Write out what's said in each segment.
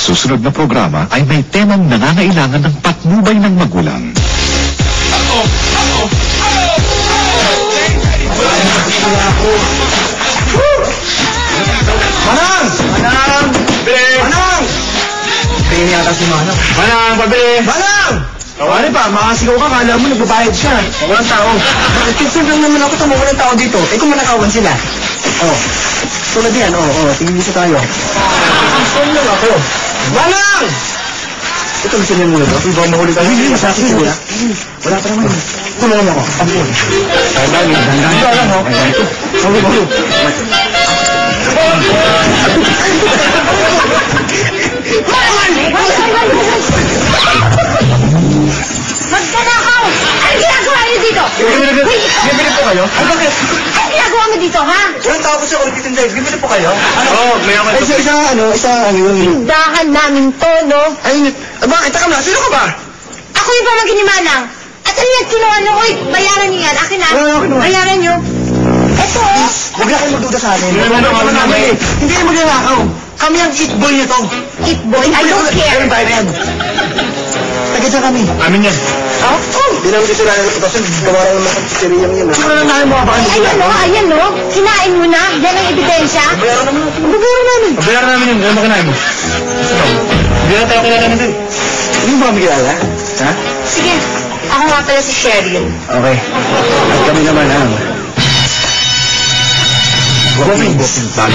susunod na programa ay may temang nangangailangan ng patnubay ng magulang. Manang! Manang! Bili! Manang! Tingin yata si Manang. Manang, pabili! Manang! Ano pa, makasigaw ka, kala mo nagbabayad siya. Walang tao. Kinsan lang naman ako, tamo walang tao dito. Eh kung manakawan sila. Oh. Tulad yan, tingin dito tayo. Saan lang ako? Manang! Ito, gusto niyan muna ba? Iba mahuli tayo. Hindi, masakit sila. Wala pa naman. Tulungan ako. Dandan lang, ho? Mahuli. Magkanakaw! Ano ginagawa niyo dito? Bibili po kayo? Ay, bakit? Ano ginagawa mo dito, ha? Walang tao po sa ulitin tayo. Bibili po kayo? Oo, may ako. Tindahan namin to, no? Ay, bakit? Taka na, sino ka ba? Ako yung pamangkin ni Manang. At ano yan, kinuha nyo? Uy, bayaran niyo yan. Akin na. Bayaran niyo. Eto, oh. Huwag na kayo magduda sa amin. Hindi kayo magnanakaw. Kami ang eat boy nito. Eat boy? I don't care. Kaya tayo na yan. Taga dyan kami. Amin yan. Oh? Hindi namin dito lang reputasyon. Gawa lang naman ang siriyang yan. Sino lang namin mga baka nila? Ayan, no? Kinain mo na. Yan ang ebidensya. Bayaran naman natin. Bayaran namin. Bayaran namin yun. Gano'n makinain mo. Hindi na tayo kilala nito. Hindi mo ba kami kilala? Ha? Sige. Ako nga pala si Sheryl. Okay. At kami naman ang... Goping. Bago.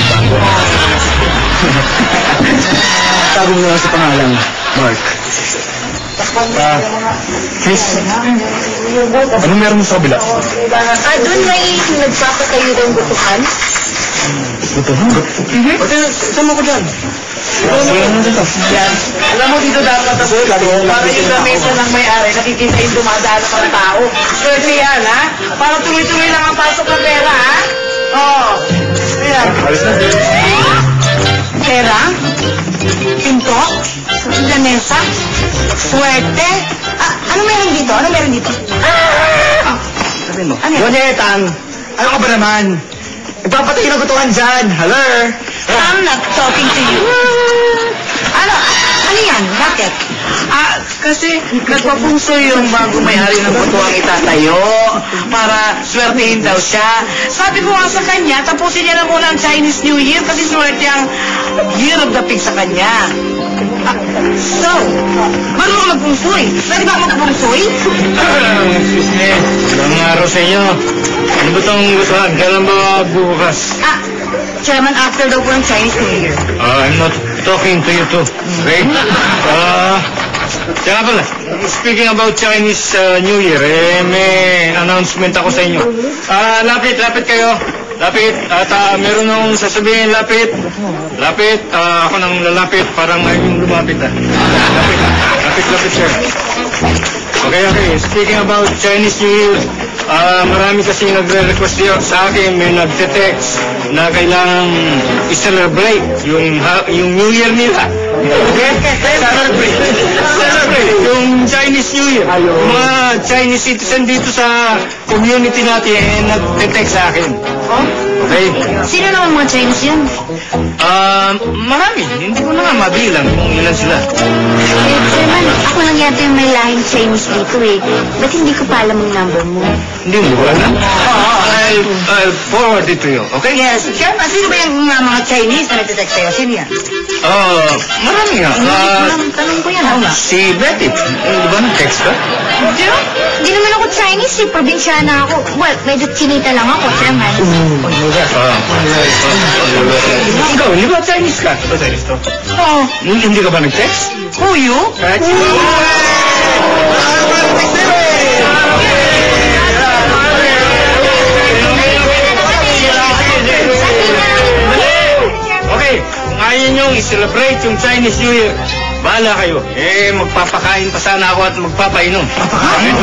Tago mo naman sa pangalang Mark. Chris, ano meron mo sa kabila? Doon may nagpapatayo ng butuhan. Butuhan? Pati, saan mo ko dyan? Yan. Alam mo dito dapat ako, para yung lamesa ng may-ari, nakikita yung dumadaan ng mga tao. Swerte yan, ha? Para tuloy-tuloy lang ang pasok ng pera, ha? Oo. Ayan. Alis na. Pera? Pinto? Lamesa? Swerte? Ano meron dito? Ano meron dito? Sabihin mo. Ano yan? Donetang, ano ka ba naman? Nagpapatay na gutuhan dyan. Hello? I'm not talking to you. Ano yan? Bakit? Kasi nagpapungso yung bago may-ari ng butuang itatayo para swertihin daw siya. Sabi ko nga sa kanya, tapusin niya na muna ang Chinese New Year kasi swerte ang Year of the Pig sa kanya. So, marunong ka magpungsoy. Pwede ba ako magpungsoy? Excuse me. Ilang araw sa inyo. Ano ba itong gustuhan? Kailan ba bukas? Chairman, after daw po ng Chinese New Year. I'm not talking to you too. Okay? Kaya pala, speaking about Chinese New Year, may announcement ako sa inyo. Lapit kayo. Lapit. At meron nung sasabihin, lapit. Ako nang lalapit. Parang yung lumapit Lapit, sir. Okay. Speaking about Chinese New Year, marami kasi nagre-request sa akin, may nagte-text na kailangang i-celebrate yung New Year nila. Okay? Celebrate yung Chinese New Year. Mga Chinese citizen dito sa community natin nagte-text sa akin. Okay? Sino naman mga Chinese yan? Marami. Hindi ko na nga mabilang kung ilan sila. Chairman, ako lang yata yung may lahing Chinese dito eh. Ba't hindi ko pa alam ang number mo? Hindi mo ba alam? I'll forward it to you. Okay? Yes. Chairman, sino ba yung mga Chinese na nagtitext sa'yo? Sino yan? Marami nga. Tanong ko yan, ha? Si Betty. Di ba nag-text ka? Hindi naman ako Chinese eh. Probinsyana ako. Well, medyo chinita lang ako, Chairman. Ikaw, di ba Chinese ka? Di ba Chinese to? Oo. Hindi ka ba nag-text? Who you? Okay, kung ayaw nyo i-celebrate yung Chinese New Year, bahala kayo. Magpapakain pa sana ako at magpapainom. Papakain?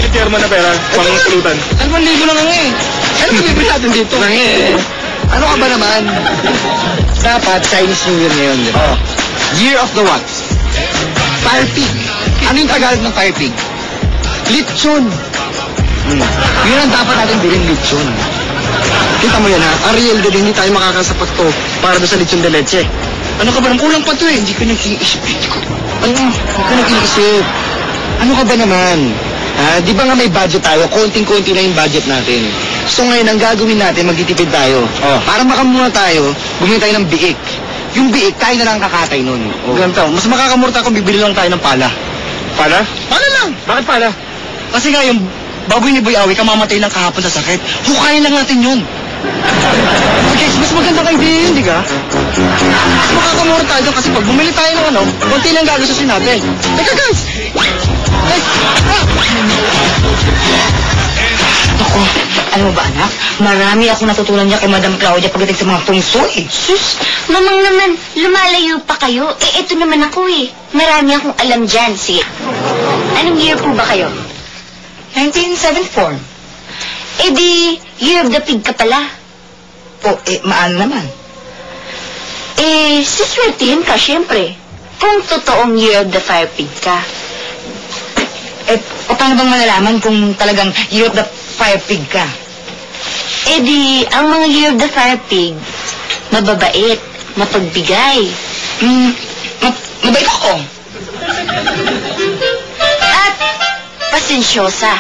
ni chairman na pera, pang pulutan. 1,000 na nga eh. Ano ba bibili natin dito? Ano ka ba naman? Dapat Chinese New Year ngayon, di ba? Year of the what? Fire pig. Ano yung Tagalog ng fire pig? Lechon. Yun ang dapat natin bilhin, lechon. Kita mo yan ha, Ariel din, hindi tayo makakasapat to para doon sa lechon de leche. Ano ka ba naman? Kulang pa to eh. Hindi ko nag-iisip. Ano? Huwag ko nag-iisip. Ano ka ba naman? Ha? Di ba nga may budget tayo? Konting-konti na yung budget natin. So ngayon, ang gagawin natin, magtitipid tayo. Para makamura tayo, bumili tayo ng biik. Yung biik, tayo na lang kakatay nun. Ganito, mas makakamurta kung bibili lang tayo ng pala. Pala? Pala lang! Bakit pala? Kasi nga yung baboy ni Boy Awi, kamamatay lang kahapon sa sakit. Hukayin lang natin yun. Guys, mas magandang idea yun, di ka? Mas makakamura tayo doon kasi pag bumili tayo ng ano, konti lang gagastusin natin. Teka guys! Guys! Ako, alam mo ba anak? Marami akong natutunan niya kay Madam Claudia pagdating sa mga tungsoy. Sus, mamang naman, lumalayo pa kayo. Eh, eto naman ako eh. Marami akong alam dyan. Sige. Anong year po ba kayo? 1974. Eh di, year of the pig ka pala. Maano naman? Eh, siswertihin ka, syempre. Kung totoong year of the fire pig ka. Paano bang malalaman kung talagang year of the fire pig ka? Eh di, ang mga year of the fire pig, mababait, mapagbigay. Mabait ako. At pasensyosa.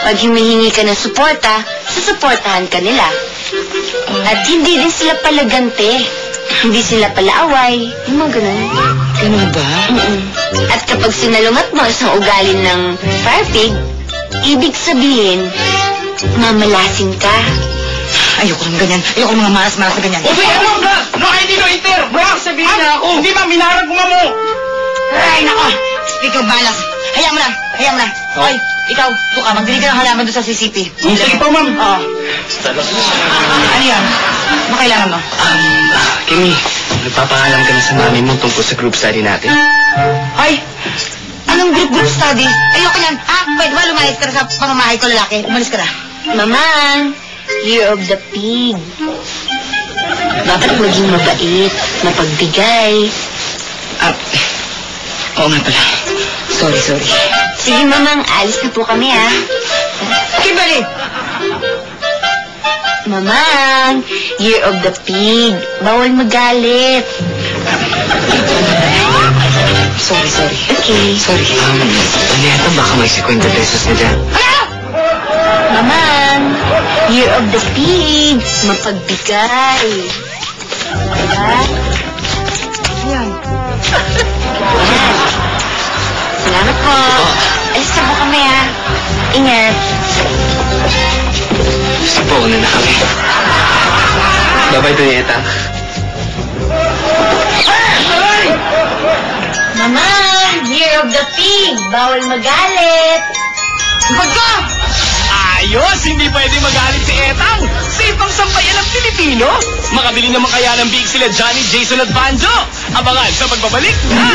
Pag humihingi ka ng suporta, susuportahan ka nila. At hindi din sila palagante. Hindi sila palaaway. Yung mga ganun. Ganun ba? At kapag sinalungat mo isang ugali ng fire pig, ibig sabihin, mamalasin ka. Ayoko ng ganyan. Ayoko ng mga malas-malas na ganyan. Uy, ano ba? No, hindi no, Inter! Bro, sabihin na ako! Hindi ba, minarag mo mo! Ay, nako! Speak of balas. Hayaan mo na. Hayaan mo na. Hoy, ikaw, doon ka. Magbili ka ng halaman doon sa CCP. Sige po, ma'am. Oo. Ano yan? Ano kailangan mo? Kimi, nagpapangalam ka na sa mami mo tungkol sa group study natin. Hoy! Anong group study? Ayoko yan. Pwede ba lumayas ka na sa pamamahay ko lalaki? Umalis ka na. Mamang, year of the pig. Dapat maging mabait, mapagbigay. Oo nga pala. Sorry. Sige, mamang, alis na po kami, ha? Kimberly! Mamang, year of the pig. Bawal magalit. Sorry. Okay. Sorry. Ano baka may 50 pesos na dyan? Mamang, year of the pig. Mapagbigay. Diba? Yan. Salamat po. Alis na po kami, ha? Ingat. Gusto po, una na kami. Bye-bye, Doneta. Mamang, year of the pig. Bawal magalit. Magka! Ayos! Hindi pwede magalit si Etang! Safe ang sampayan ng Pilipino! Makabili naman kaya ng big sila Johnny, Jason at Banjo! Abangan sa pagbabalik ng...